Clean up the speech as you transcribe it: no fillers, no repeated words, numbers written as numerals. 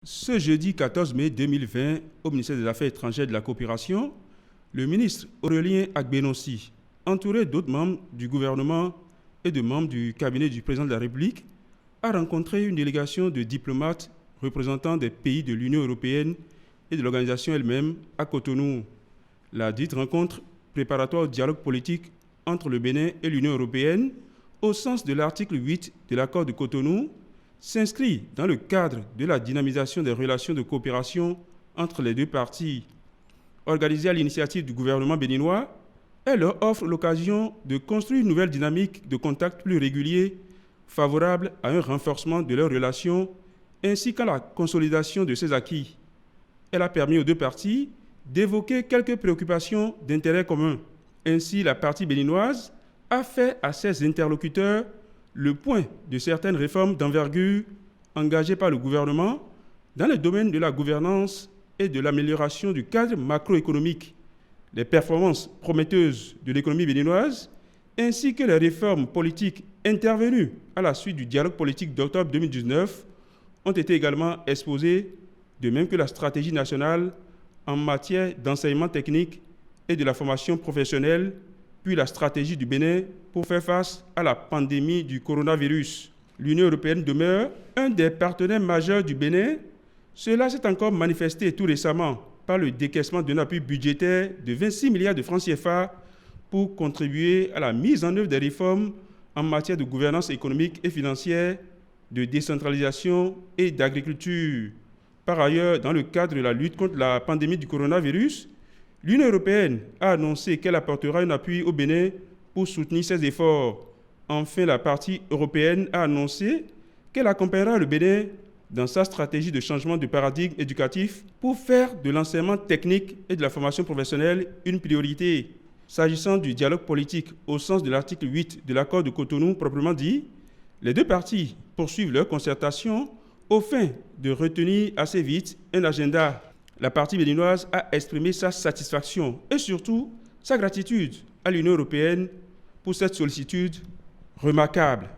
Ce jeudi 14 mai 2020, au ministère des Affaires étrangères et de la Coopération, le ministre Aurélien Agbenossi, entouré d'autres membres du gouvernement et de membres du cabinet du président de la République, a rencontré une délégation de diplomates représentant des pays de l'Union européenne et de l'organisation elle-même à Cotonou. La dite rencontre préparatoire au dialogue politique entre le Bénin et l'Union européenne, au sens de l'article 8 de l'accord de Cotonou, s'inscrit dans le cadre de la dynamisation des relations de coopération entre les deux parties. Organisée à l'initiative du gouvernement béninois, elle leur offre l'occasion de construire une nouvelle dynamique de contacts plus réguliers, favorable à un renforcement de leurs relations ainsi qu'à la consolidation de ses acquis. Elle a permis aux deux parties d'évoquer quelques préoccupations d'intérêt commun. Ainsi, la partie béninoise a fait à ses interlocuteurs le point de certaines réformes d'envergure engagées par le gouvernement dans les domaines de la gouvernance et de l'amélioration du cadre macroéconomique, les performances prometteuses de l'économie béninoise, ainsi que les réformes politiques intervenues à la suite du dialogue politique d'octobre 2019 ont été également exposées, de même que la stratégie nationale en matière d'enseignement technique et de la formation professionnelle, puis la stratégie du Bénin pour faire face à la pandémie du coronavirus. L'Union européenne demeure un des partenaires majeurs du Bénin. Cela s'est encore manifesté tout récemment par le décaissement d'un appui budgétaire de 26 milliards de francs CFA pour contribuer à la mise en œuvre des réformes en matière de gouvernance économique et financière, de décentralisation et d'agriculture. Par ailleurs, dans le cadre de la lutte contre la pandémie du coronavirus, l'Union européenne a annoncé qu'elle apportera un appui au Bénin pour soutenir ses efforts. Enfin, la partie européenne a annoncé qu'elle accompagnera le Bénin dans sa stratégie de changement de paradigme éducatif pour faire de l'enseignement technique et de la formation professionnelle une priorité. S'agissant du dialogue politique au sens de l'article 8 de l'accord de Cotonou proprement dit, les deux parties poursuivent leur concertation au fin de retenir assez vite un agenda. La partie béninoise a exprimé sa satisfaction et surtout sa gratitude à l'Union européenne pour cette sollicitude remarquable.